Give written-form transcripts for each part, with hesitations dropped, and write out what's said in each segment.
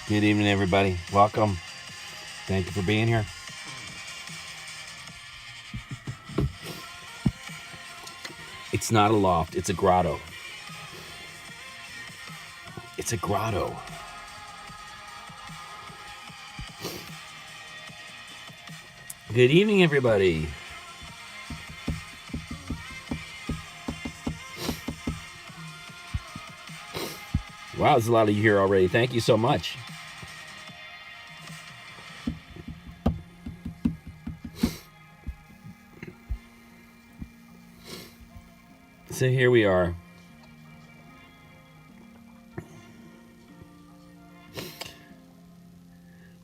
Good evening, everybody. Welcome. Thank you for being here. It's not a loft, it's a grotto. It's a grotto. Good evening, everybody. Wow, there's a lot of you here already. Thank you so much. So here we are.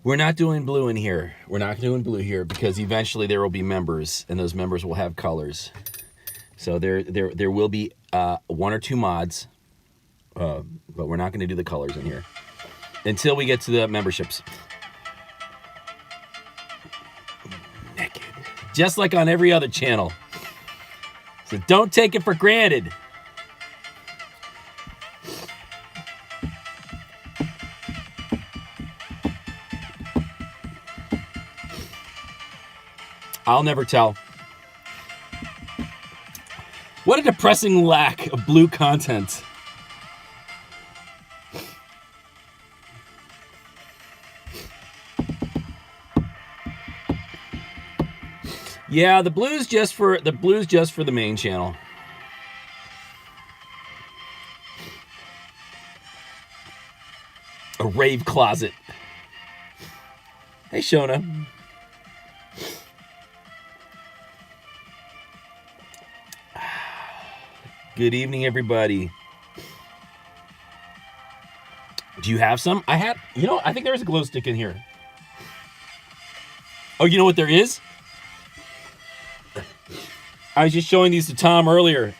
We're not doing blue in here. We're not doing blue here because eventually there will be members, and those members will have colors. So there will be one or two mods, but we're not going to do the colors in here until we get to the memberships. Naked. Just like on every other channel. So don't take it for granted. I'll never tell. What a depressing lack of blue content. Yeah, the blue's just for the main channel. A rave closet. Hey, Shona. Good evening, everybody. Do you have some? I think there's a glow stick in here. Oh, you know what there is? I was just showing these to Tom earlier.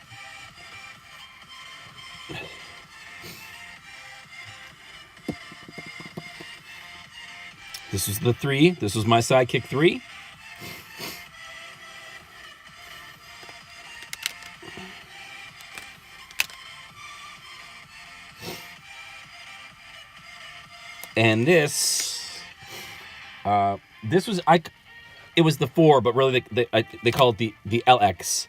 This was the 3. This was my Sidekick 3. And this was it was the 4, but really they call it the LX.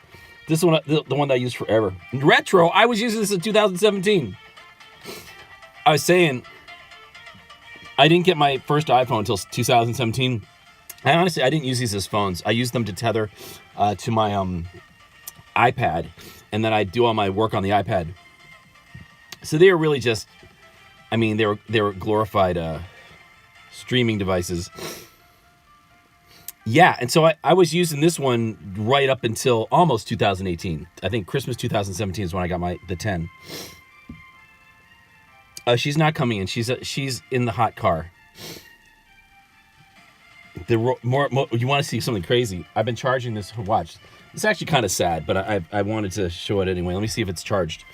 This one, the one that I used forever. Retro, I was using this in 2017. I was saying, I didn't get my first iPhone until 2017. I didn't use these as phones. I used them to tether to my iPad, and then I do all my work on the iPad. So they are really just, they were glorified streaming devices. Yeah, and so I was using this one right up until almost 2018. I think Christmas 2017 is when I got the 10. She's not coming in. She's in the hot car. More, you want to see something crazy? I've been charging this watch. It's actually kind of sad, but I wanted to show it anyway. Let me see if it's charged.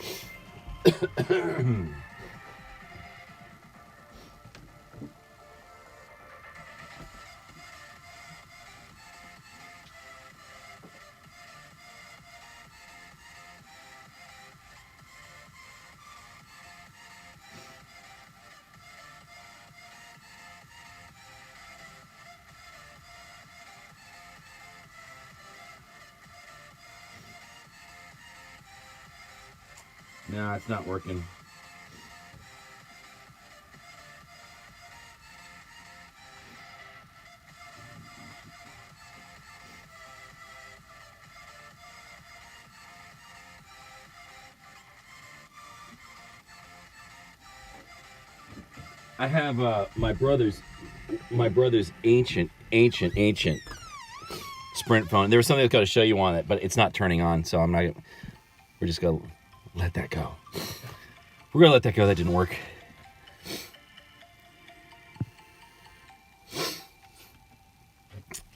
No, it's not working. I have my brother's ancient Sprint phone. There was something I was going to show you on it, but it's not turning on, so we're just going to let that go. We're going to let that go. That didn't work.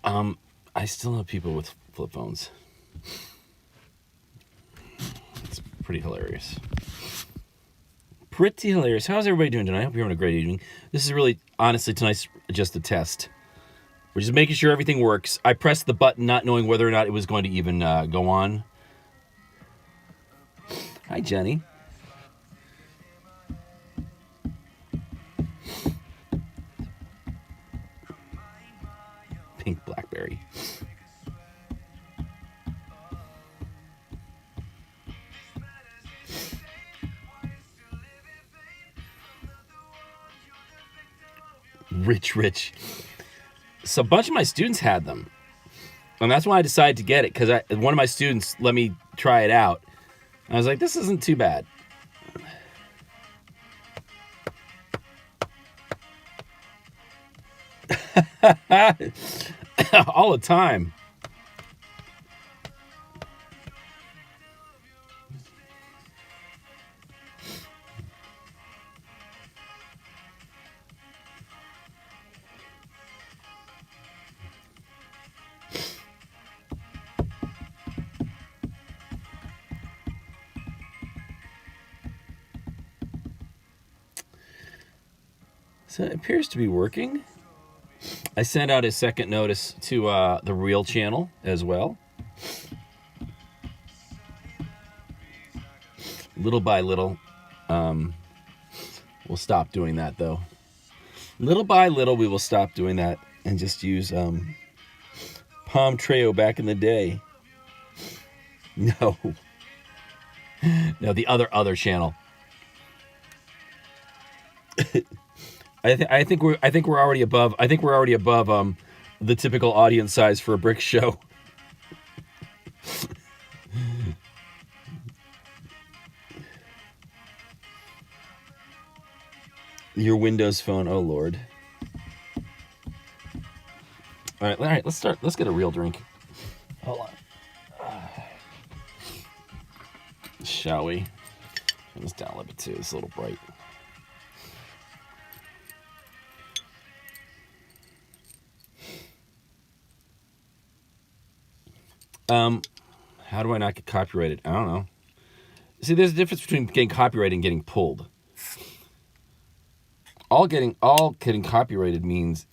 I still know people with flip phones. It's pretty hilarious. Pretty hilarious. How's everybody doing tonight? I hope you're having a great evening. This is really, honestly, tonight's just a test. We're just making sure everything works. I pressed the button not knowing whether or not it was going to even go on. Hi, Jenny. Pink Blackberry. Rich. So a bunch of my students had them. And that's why I decided to get it, because one of my students let me try it out. And I was like, this isn't too bad. All the time. So it appears to be working. I sent out a second notice to the Real channel as well. Little by little, we'll stop doing that though. Little by little, we will stop doing that and just use Palm Treo back in the day. No, no, the other channel. I think we're already above. I think we're already above the typical audience size for a brick show. Your Windows Phone, oh Lord. All right, let's start. Let's get a real drink. Hold on. Shall we? Turn this down a little bit too. It's a little bright. How do I not get copyrighted? I don't know. See, there's a difference between getting copyrighted and getting pulled. All getting copyrighted means,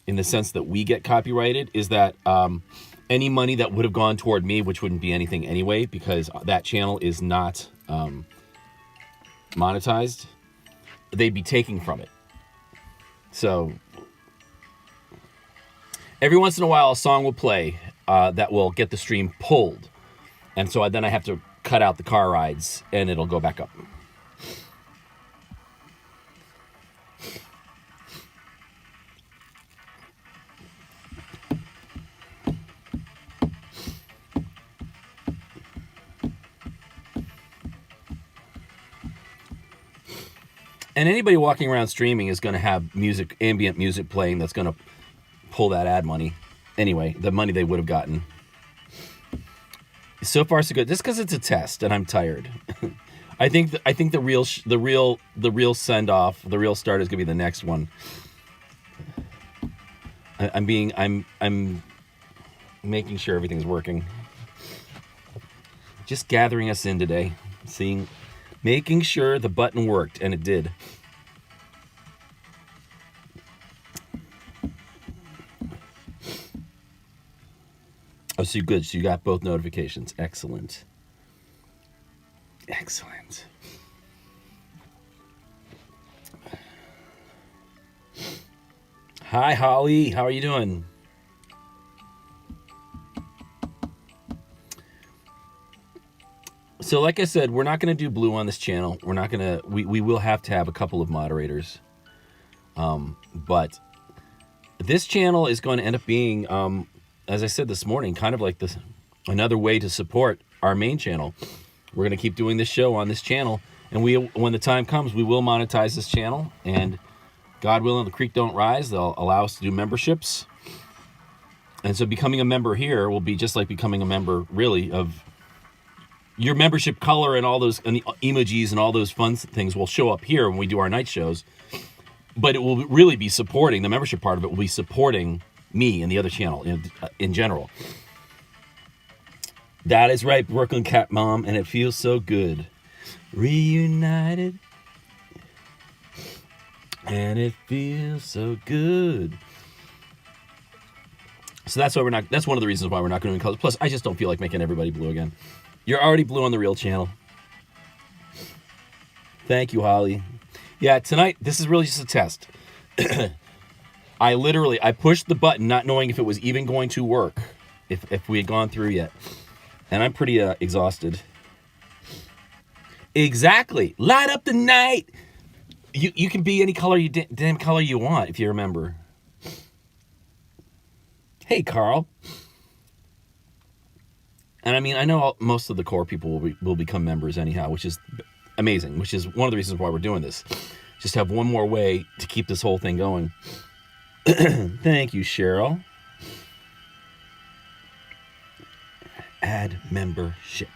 in the sense that we get copyrighted, is that any money that would have gone toward me, which wouldn't be anything anyway, because that channel is not monetized, they'd be taking from it. So every once in a while, a song will play that will get the stream pulled, and so then I have to cut out the car rides, and it'll go back up. And anybody walking around streaming is going to have music, ambient music playing that's going to pull that ad money. Anyway, the money they would have gotten. So far, so good. Just because it's a test, and I'm tired. I think the real send off, the real start is going to be the next one. I'm making sure everything's working. Just gathering us in today, making sure the button worked, and it did. Oh, so good. So you got both notifications. Excellent. Excellent. Hi, Holly. How are you doing? So like I said, we're not going to do blue on this channel. We're not going to, we will have to have a couple of moderators. But this channel is going to end up being, as I said this morning, kind of like this, another way to support our main channel. We're going to keep doing this show on this channel. And when the time comes, we will monetize this channel. And God willing, the creek don't rise. They'll allow us to do memberships. And so becoming a member here will be just like becoming a member, really, of your membership color, and all those and the emojis and all those fun things will show up here when we do our night shows. But it will really be supporting, the membership part of it will be supporting me and the other channel in general. That is right, Brooklyn Cat Mom, and it feels so good. Reunited. And it feels so good. So that's why that's one of the reasons why we're not going to do colors. Plus, I just don't feel like making everybody blue again. You're already blue on the real channel. Thank you, Holly. Yeah, tonight, this is really just a test. I pushed the button not knowing if it was even going to work, if we had gone through yet. And I'm pretty exhausted. Exactly. Light up the night. You can be any color damn color you want, if you remember. Hey, Carl. And I mean, I know most of the core people will become members anyhow, which is amazing, which is one of the reasons why we're doing this. Just have one more way to keep this whole thing going. Thank you, Cheryl. Add membership.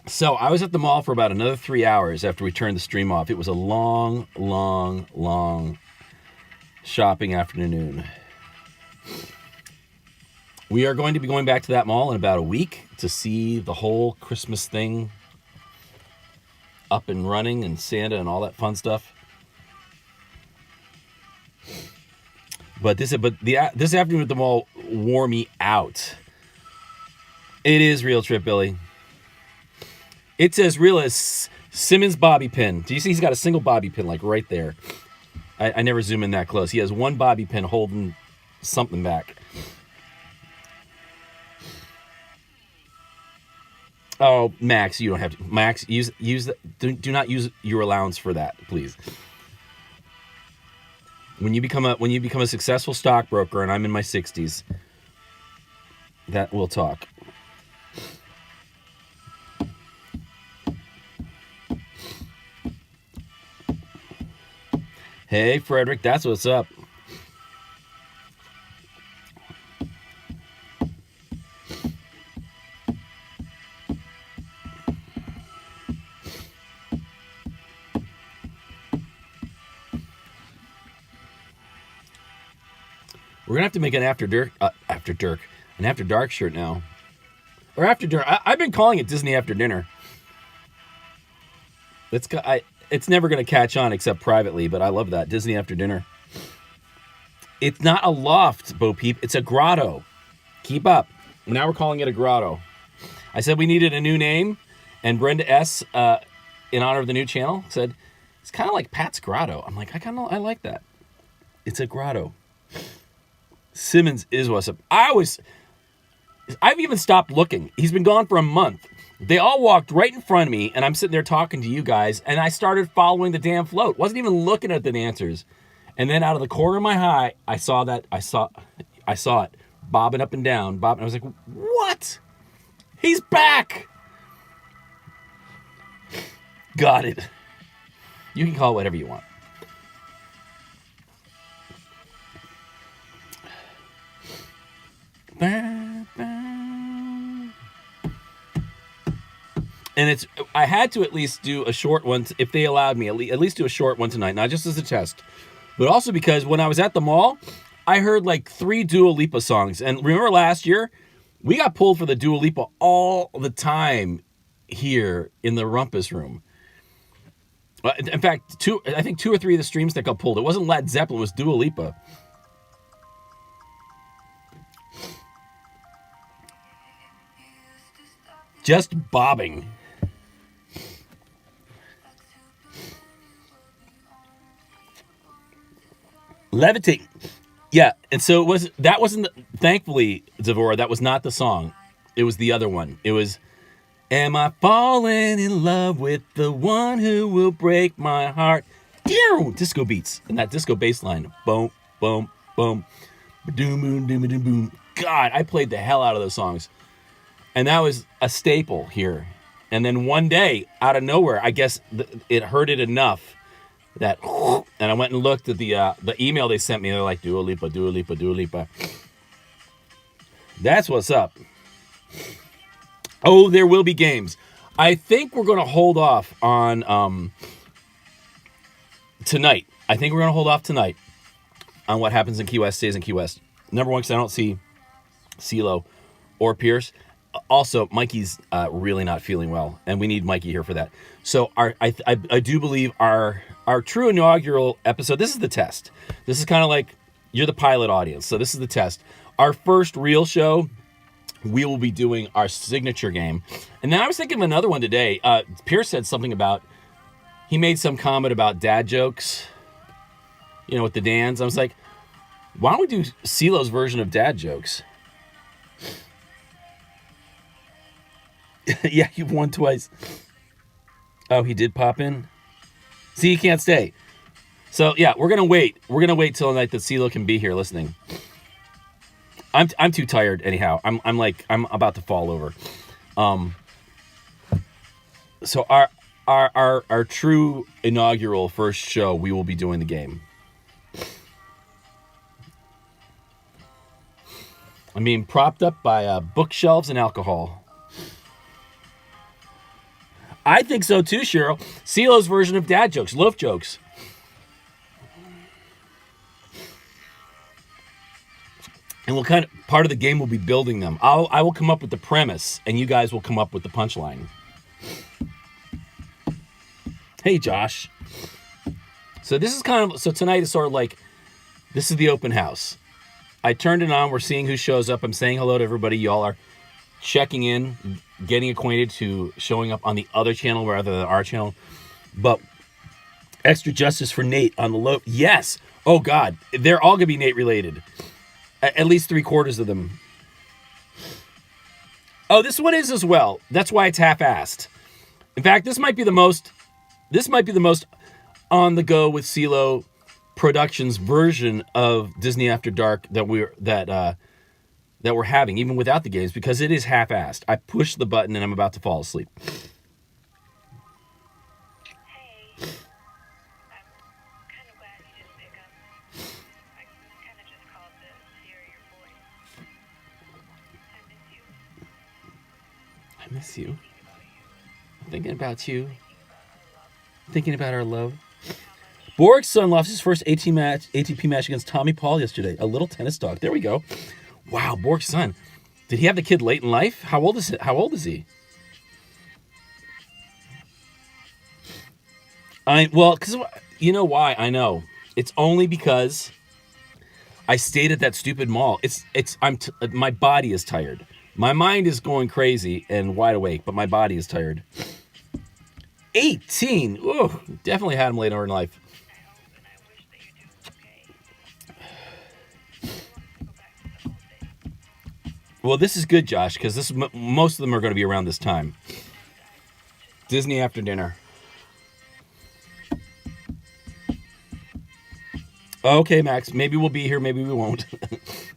So I was at the mall for about another 3 hours after we turned the stream off. It was a long, long, long shopping afternoon. We are going to be going back to that mall in about a week to see the whole Christmas thing up and running and Santa and all that fun stuff. But this afternoon at the mall wore me out. It is real trip, Billy. It's as real as Simmons bobby pin. Do you see he's got a single bobby pin like right there? I never zoom in that close. He has one bobby pin holding something back. Oh, Max, you don't have to. Max, use the, do not use your allowance for that, please. When you become a successful stockbroker, and I'm in my 60s, that we'll talk. Hey, Frederick, that's what's up. We're gonna have to make an after dark shirt now, or after dinner. I've been calling it Disney after dinner. It's never gonna catch on except privately, but I love that Disney after dinner. It's not a loft, Bo Peep. It's a grotto. Keep up. Now we're calling it a grotto. I said we needed a new name, and Brenda S. In honor of the new channel, said it's kind of like Pat's Grotto. I'm like, I like that. It's a grotto. Simmons is what's up. I've even stopped looking. He's been gone for a month. They all walked right in front of me, and I'm sitting there talking to you guys, and I started following the damn float. Wasn't even looking at the dancers. And then out of the corner of my eye, I saw it bobbing up and down. I was like, what? He's back. Got it. You can call it whatever you want. And I had to at least do a short one, if they allowed me, at least do a short one tonight, not just as a test, but also because when I was at the mall, I heard like 3 Dua Lipa songs. And remember last year, we got pulled for the Dua Lipa all the time here in the Rumpus Room. In fact, I think 2 or 3 of the streams that got pulled, it wasn't Led Zeppelin, it was Dua Lipa. Just bobbing. Levitating. Yeah, and so thankfully, Zavora, that was not the song. It was the other one. It was, am I falling in love with the one who will break my heart? Disco beats. And that disco bass line. Boom, boom, boom. Boom, boom, boom, boom, boom. God, I played the hell out of those songs. And that was a staple here. And then one day, out of nowhere, I guess it hurt it enough that, and I went and looked at the email they sent me. They're like, Dua Lipa, Dua Lipa, Dua Lipa. That's what's up. Oh, there will be games. I think we're going to hold off on tonight. I think we're going to hold off tonight on what happens in Key West stays in Key West. Number one, because I don't see CeeLo or Pierce. Also, Mikey's really not feeling well, and we need Mikey here for that. So I do believe our true inaugural episode, this is the test. This is kind of like, you're the pilot audience, so this is the test. Our first real show, we will be doing our signature game. And then I was thinking of another one today. Pierce said something about, he made some comment about dad jokes, with the Dans. I was like, why don't we do CeeLo's version of dad jokes? Yeah, you've won twice. Oh, he did pop in? See, he can't stay. So, yeah, we're going to wait. We're going to wait till the night that CeeLo can be here listening. I'm too tired anyhow. I'm about to fall over. So our true inaugural first show, we will be doing the game. I'm being propped up by bookshelves and alcohol. I think so too, Cheryl. CeeLo's version of dad jokes, love jokes. And we'll kind of part of the game will be building them. I will come up with the premise, and you guys will come up with the punchline. Hey, Josh. So this is so tonight is sort of like, this is the open house. I turned it on. We're seeing who shows up. I'm saying hello to everybody. Y'all are checking in, getting acquainted to showing up on the other channel rather than our channel. But extra justice for Nate on the low. Yes. Oh, God. They're all going to be Nate related. At least 3/4 of them. Oh, this one is as well. That's why it's half-assed. In fact, this might be the most on the go with CeeLo Productions version of Disney After Dark that we're having, even without the games, because it is half-assed. I push the button and I'm about to fall asleep. Hey, I'm kind of glad you didn't pick up. I kind of just called to hear your voice. I miss you. I miss you. Thinking about you. Thinking about our love. Borg's son lost his first ATP match against Tommy Paul yesterday. A little tennis dog. There we go. Wow, Borg's son. Did he have the kid late in life? How old is he? Because you know why? I know. It's only because I stayed at that stupid mall. My body is tired. My mind is going crazy and wide awake, but my body is tired. 18. Ooh, definitely had him later in life. Well, this is good, Josh, because most of them are going to be around this time. Disney After Dinner. Okay, Max. Maybe we'll be here. Maybe we won't.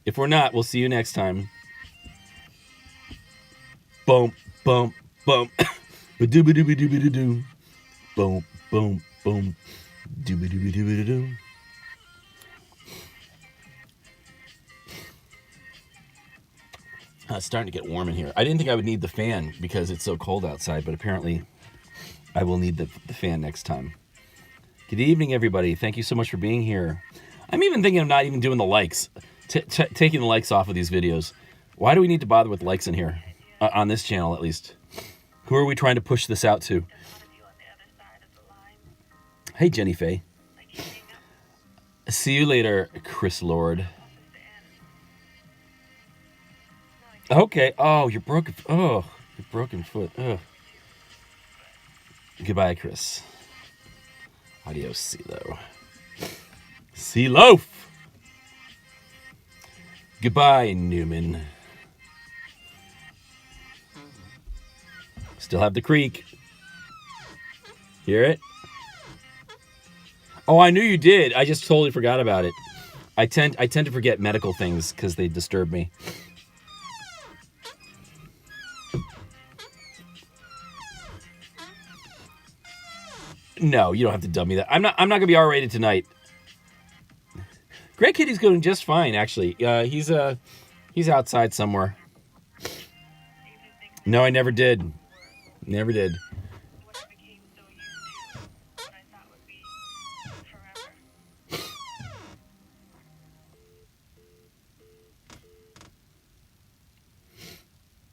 If we're not, we'll see you next time. Boom, boom, boom. Ba-doo-ba-doo-ba-doo-ba-doo. Boom, boom, boom. Doo-ba-doo-ba-doo-ba-doo. It's starting to get warm in here. I didn't think I would need the fan because it's so cold outside, but apparently I will need the fan next time. Good evening, everybody. Thank you so much for being here. I'm even thinking of not even doing the likes, taking the likes off of these videos. Why do we need to bother with likes in here? On this channel, at least. Who are we trying to push this out to? Hey, Jenny Faye. See you later, Chris Lord. Okay. Oh, you're broken. Oh, your broken foot. Oh. Goodbye, Chris. Adios, CeeLo. CeeLo! Goodbye, Newman. Still have the creak. Hear it? Oh, I knew you did. I just totally forgot about it. I tend to forget medical things because they disturb me. No, you don't have to dub me that. I'm not gonna be R-rated tonight. Greg Kitty's doing just fine, actually. He's outside somewhere. No, I never did. Never did.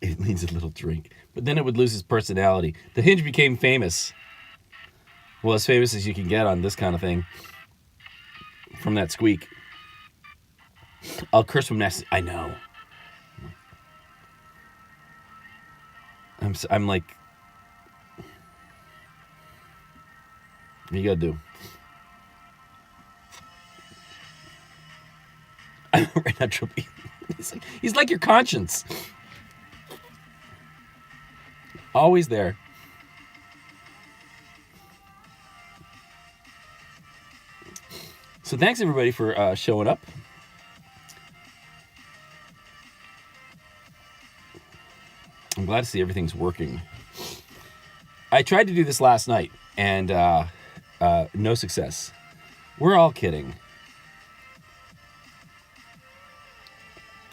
It needs a little drink. But then it would lose its personality. The Hinge became famous. Well, as famous as you can get on this kind of thing. From that squeak. I'll curse from next. I know. I'm like, what you gotta do? I'm right now, Trippy. He's like your conscience. Always there. So thanks everybody for showing up. I'm glad to see everything's working. I tried to do this last night and no success. We're all kidding.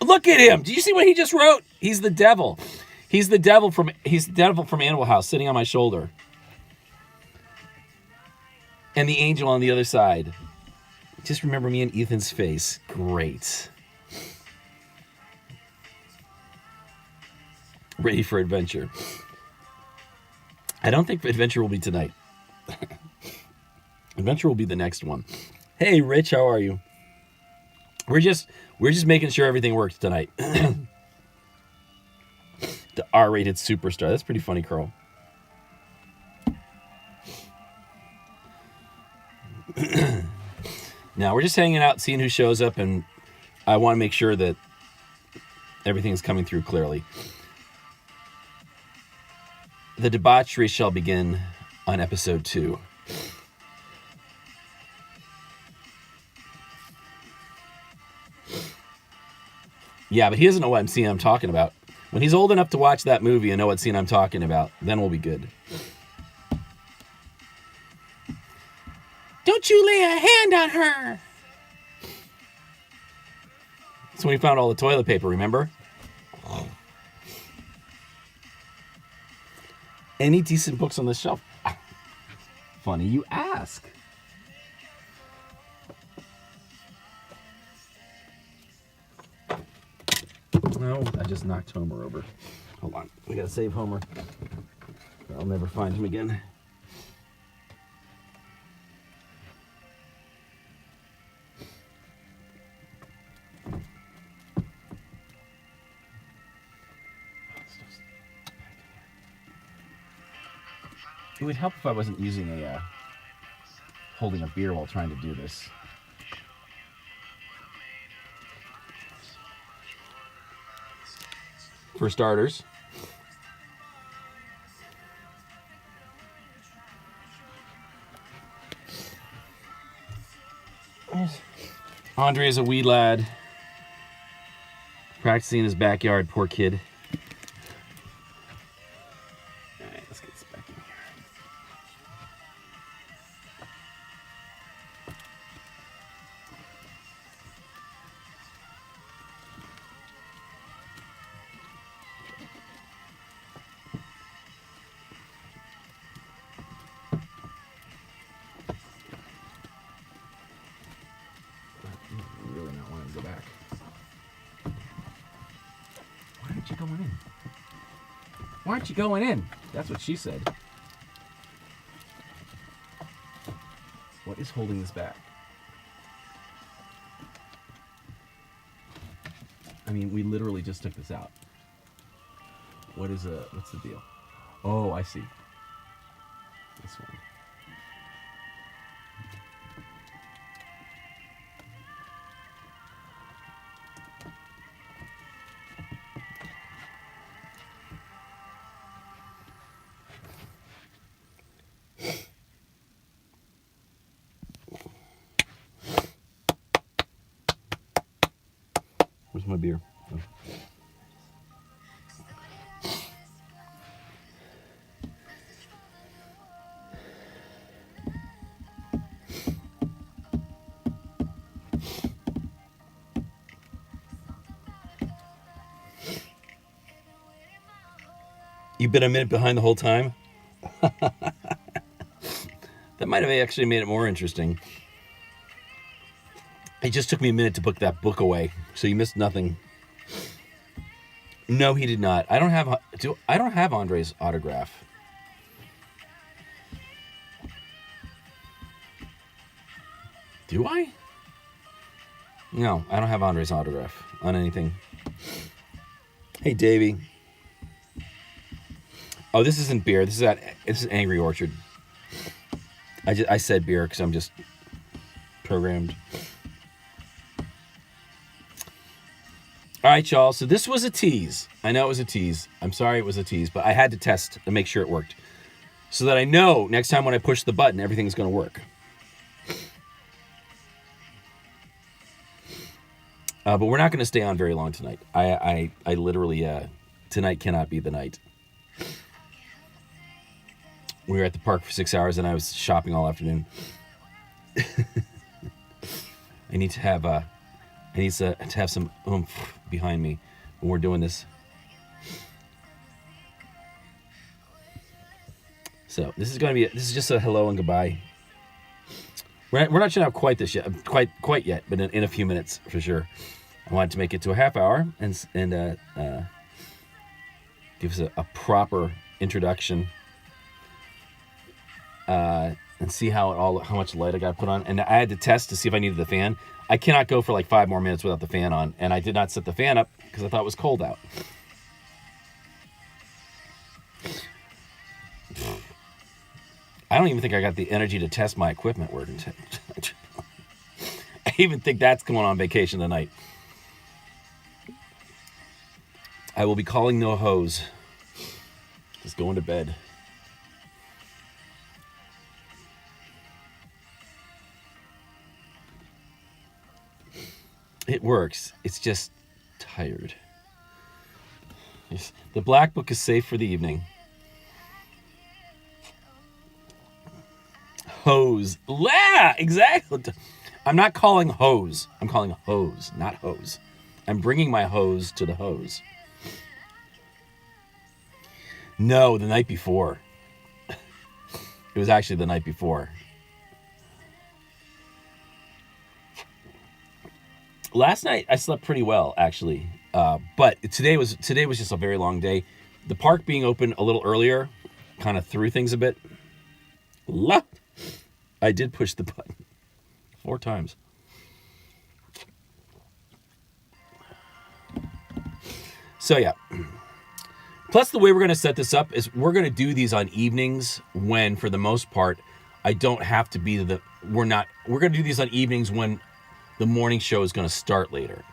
Look at him. Do you see what he just wrote? He's the devil. He's the devil from Animal House sitting on my shoulder. And the angel on the other side. Just remember me and Ethan's face. Great. Ready for adventure. I don't think adventure will be tonight. Adventure will be the next one. Hey, Rich, how are you? We're just making sure everything works tonight. The R-rated superstar. That's pretty funny, Carl. Now we're just hanging out, seeing who shows up, and I want to make sure that everything's coming through clearly. The debauchery shall begin on episode 2. Yeah, but he doesn't know what scene I'm talking about. When he's old enough to watch that movie and know what scene I'm talking about, then we'll be good. Don't you lay a hand on her! That's when he found all the toilet paper, remember? Any decent books on this shelf? Funny you ask. No, I just knocked Homer over. Hold on. We gotta save Homer. I'll never find him again. It would help if I wasn't using holding a beer while trying to do this. For starters. Andre is a wee lad. Practicing in his backyard, poor kid. Alright, let's get this back in here. Really not wanting to go back. Why aren't you going in? Why aren't you going in? That's what she said. What is holding this back? I mean, we literally just took this out. What's the deal? Oh, I see. This one. Where's my beer? Oh. You've been a minute behind the whole time? That might have actually made it more interesting. It just took me a minute to put that book away, so you missed nothing. No, he did not. I don't have Andre's autograph. Do I? No, I don't have Andre's autograph on anything. Hey, Davey. Oh, this isn't beer. This is Angry Orchard. I said beer because I'm just programmed. All right, y'all. So this was a tease. I know it was a tease. I'm sorry it was a tease, but I had to test to make sure it worked, so that I know next time when I push the button, everything's going to work. But we're not going to stay on very long tonight. I literally tonight cannot be the night. We were at the park for 6 hours, and I was shopping all afternoon. I need to have some oomph behind me when we're doing this. So this is just a hello and goodbye. We're not shutting out quite yet, but in a few minutes for sure. I wanted to make it to a half hour and Gives a proper introduction. And see how much light I got put on. And I had to test to see if I needed the fan. I cannot go for like 5 more minutes without the fan on. And I did not set the fan up because I thought it was cold out. I don't even think I got the energy to test my equipment working. I even think that's going on vacation tonight. I will be calling no hose. Just going to bed. It works. It's just tired. The black book is safe for the evening. Hose. Yeah, exactly. I'm not calling hose. I'm calling hose, not hose. I'm bringing my hose to the hose. No, the night before. It was actually the night before. Last night I slept pretty well, actually, but today was just a very long day. The park being open a little earlier kind of threw things a bit. I did push the button 4 times. So yeah. Plus, the way we're going to set this up is we're going to do these on evenings when, for the most part, I don't have to be we're going to do these on evenings when the morning show is going to start later.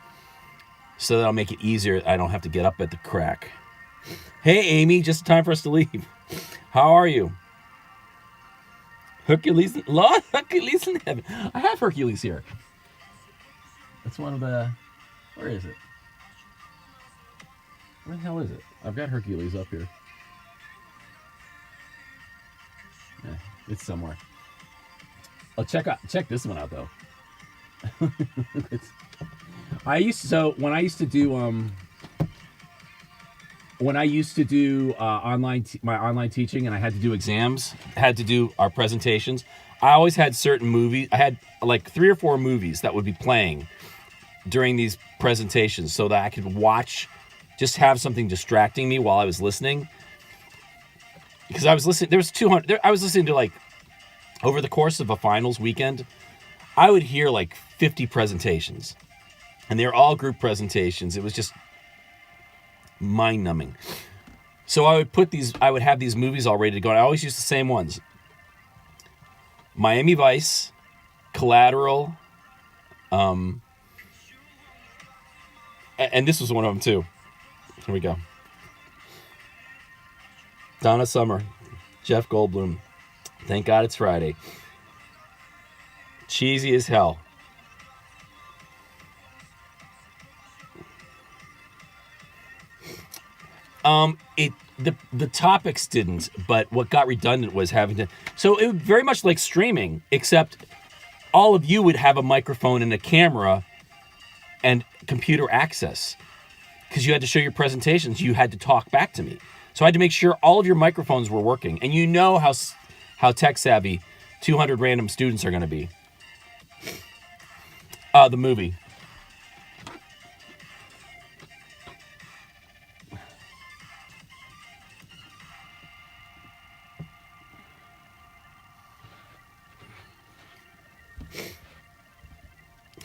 So that'll make it easier. I don't have to get up at the crack. Hey, Amy, just time for us to leave. How are you? Hercules in heaven. I have Hercules here. That's one of the... Where is it? Where the hell is it? I've got Hercules up here. Yeah, it's somewhere. Oh, check this one out though. When I used to do my online teaching, and I had to do exams, had to do our presentations, I always had certain movies. I had like 3 or 4 movies that would be playing during these presentations so that I could watch, just have something distracting me while I was listening. Because I was listening, I was listening to, like, over the course of a finals weekend, I would hear like 50 presentations, and they're all group presentations. It was just mind-numbing. So I would have these movies all ready to go. And I always use the same ones: Miami Vice, Collateral, and this was one of them too. Here we go. Donna Summer, Jeff Goldblum. Thank God it's Friday. Cheesy as hell. The topics didn't, but what got redundant was having to. So it was very much like streaming, except all of you would have a microphone and a camera and computer access, because you had to show your presentations. You had to talk back to me, so I had to make sure all of your microphones were working. And you know how tech savvy 200 random students are going to be. The movie.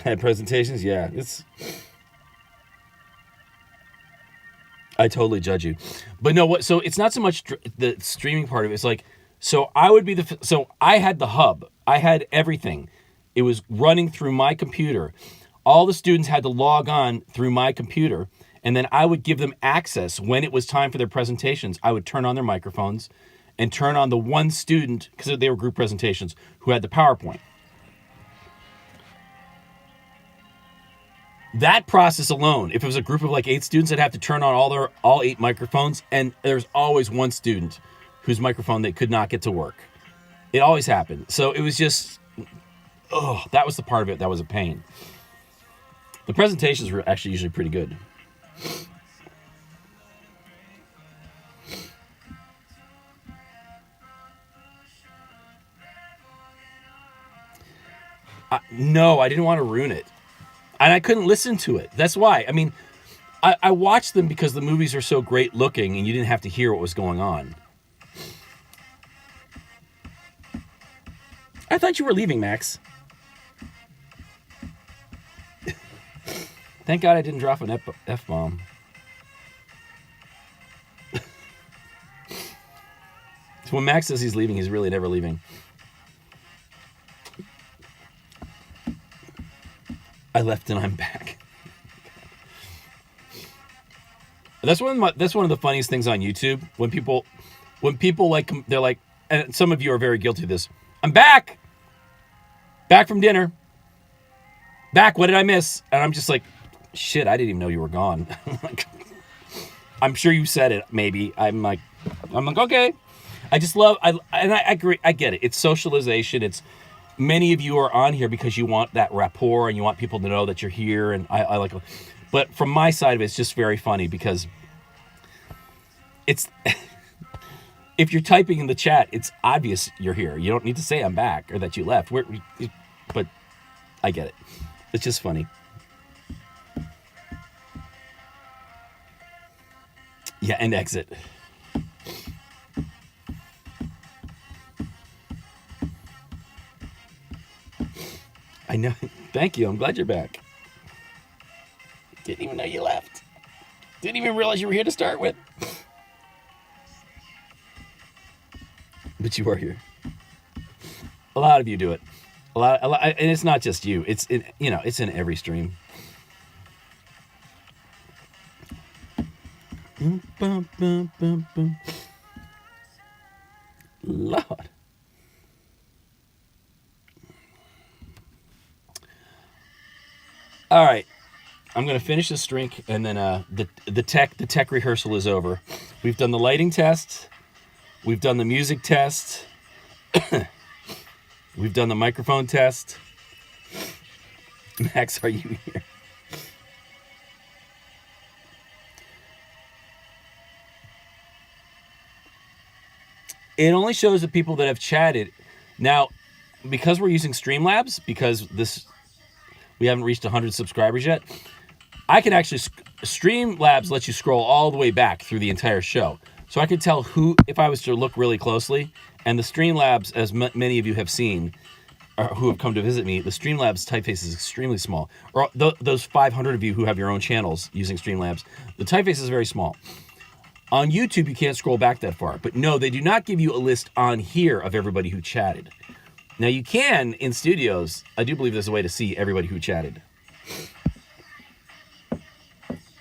Had presentations? Yeah, I totally judge you. But no, so it's not so much the streaming part of it. It's like, so I had the hub. I had everything. It was running through my computer. All the students had to log on through my computer, and then I would give them access when it was time for their presentations. I would turn on their microphones and turn on the one student, because they were group presentations, who had the PowerPoint. That process alone, if it was a group of like 8 students, I'd have to turn on all 8 microphones, and there's always one student whose microphone they could not get to work. It always happened. So it was just... that was the part of it that was a pain. The presentations were actually usually pretty good. No, I didn't want to ruin it. And I couldn't listen to it. That's why. I mean, I watched them because the movies are so great looking and you didn't have to hear what was going on. I thought you were leaving, Max. Thank God I didn't drop an F-bomb. So when Max says he's leaving, he's really never leaving. I left and I'm back. That's one of the funniest things on YouTube. When people like, they're like, and some of you are very guilty of this. I'm back. Back from dinner. Back. What did I miss? And I'm just like, shit, I didn't even know you were gone. I'm sure you said it. Maybe. I'm like, okay. I just love, and I agree. I get it. It's socialization. It's many of you are on here because you want that rapport and you want people to know that you're here. And I like, but from my side of it, it's just very funny because it's, if you're typing in the chat, it's obvious you're here. You don't need to say I'm back or that you left. But I get it. It's just funny. Yeah, and exit. I know. Thank you. I'm glad you're back. Didn't even know you left. Didn't even realize you were here to start with. But you are here. A lot of you do it. A lot, and it's not just you. It's in, it's in every stream. Lord. All right, I'm gonna finish this drink, and then the tech rehearsal is over. We've done the lighting test, we've done the music test, we've done the microphone test. Max, are you here? It only shows the people that have chatted. Now, because we're using Streamlabs, because we haven't reached 100 subscribers yet, I can actually, Streamlabs lets you scroll all the way back through the entire show. So I can tell who, if I was to look really closely, and the Streamlabs, as many of you have seen, or who have come to visit me, the Streamlabs typeface is extremely small. Or those 500 of you who have your own channels using Streamlabs, the typeface is very small. On YouTube, you can't scroll back that far. But no, they do not give you a list on here of everybody who chatted. Now you can, in studios, I do believe there's a way to see everybody who chatted.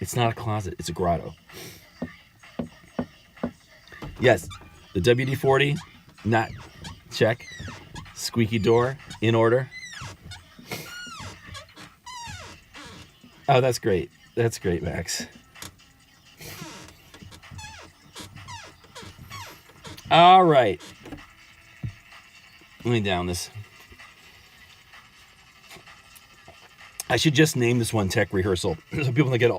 It's not a closet, it's a grotto. Yes, the WD-40, not check. Squeaky door, in order. Oh, that's great. That's great, Max. All right. Let me down this. I should just name this one tech rehearsal so people don't get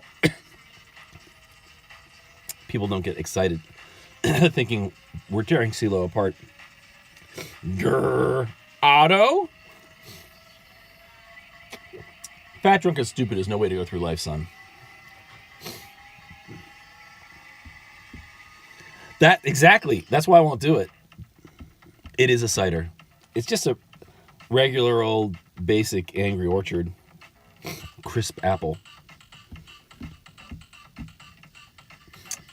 people don't get excited thinking we're tearing CeeLo apart. Grr. Otto? Fat, drunk, and stupid is no way to go through life, son. Exactly. That's why I won't do it. It is a cider. It's just a regular old basic Angry Orchard crisp apple.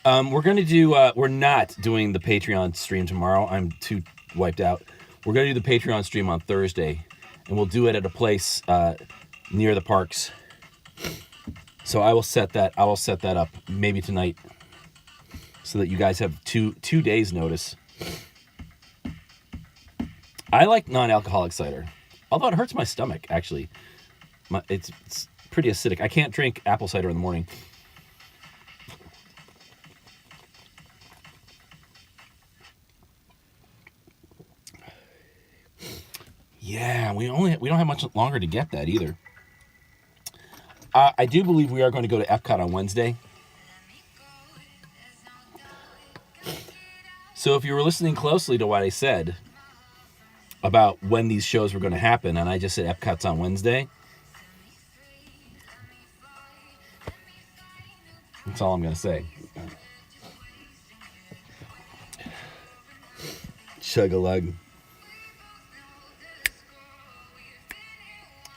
We're going to do, we're not doing the Patreon stream tomorrow. I'm too wiped out. We're going to do the Patreon stream on Thursday, and we'll do it at a place near the parks. So I will set that up maybe tonight so that you guys have two days notice. I like non-alcoholic cider, although it hurts my stomach, actually. It's pretty acidic. I can't drink apple cider in the morning. Yeah, we don't have much longer to get that either. I do believe we are going to go to Epcot on Wednesday. So if you were listening closely to what I said about when these shows were going to happen, and I just said Epcot's on Wednesday, That's all I'm gonna say. Chug-a-lug.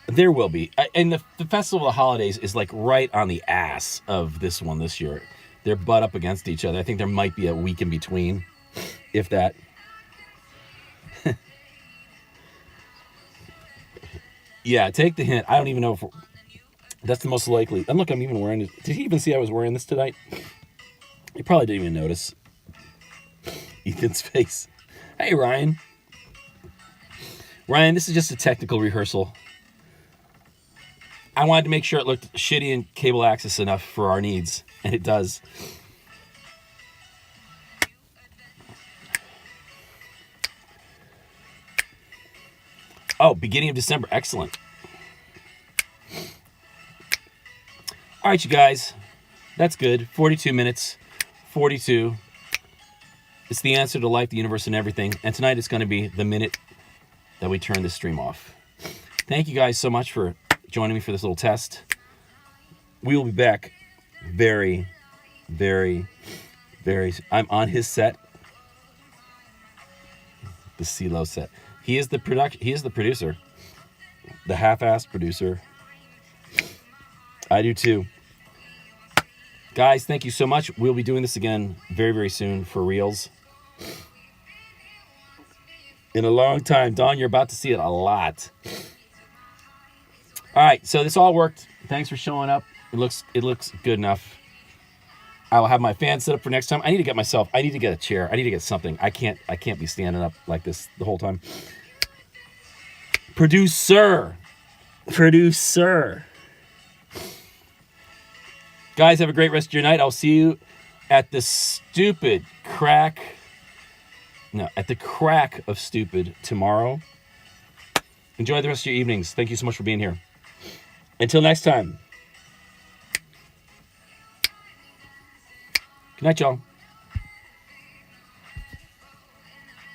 There will be. And the Festival of the Holidays is like right on the ass of this one this year. They're butt up against each other. I think there might be a week in between, if that. Yeah, take the hint. I don't even know if that's the most likely. And look, I'm even wearing it. Did he even see I was wearing this tonight? He probably didn't even notice. Ethan's face. Hey, Ryan. Ryan, this is just a technical rehearsal. I wanted to make sure it looked shitty in cable access enough for our needs, and it does. Oh, beginning of December. Excellent. All right, you guys. That's good. 42 minutes. 42. It's the answer to life, the universe, and everything. And tonight it's going to be the minute that we turn this stream off. Thank you guys so much for joining me for this little test. We will be back very, very, very... I'm on his set. The CeeLo set. He is the producer. The half-assed producer. I do too. Guys, thank you so much. We'll be doing this again very, very soon for reals. In a long time. Dawn, you're about to see it a lot. All right, so this all worked. Thanks for showing up. It looks good enough. I will have my fan set up for next time. I need to get a chair. I need to get something. I can't be standing up like this the whole time. Producer. Guys, have a great rest of your night. I'll see you at the crack of stupid tomorrow. Enjoy the rest of your evenings. Thank you so much for being here. Until next time. Good night, y'all.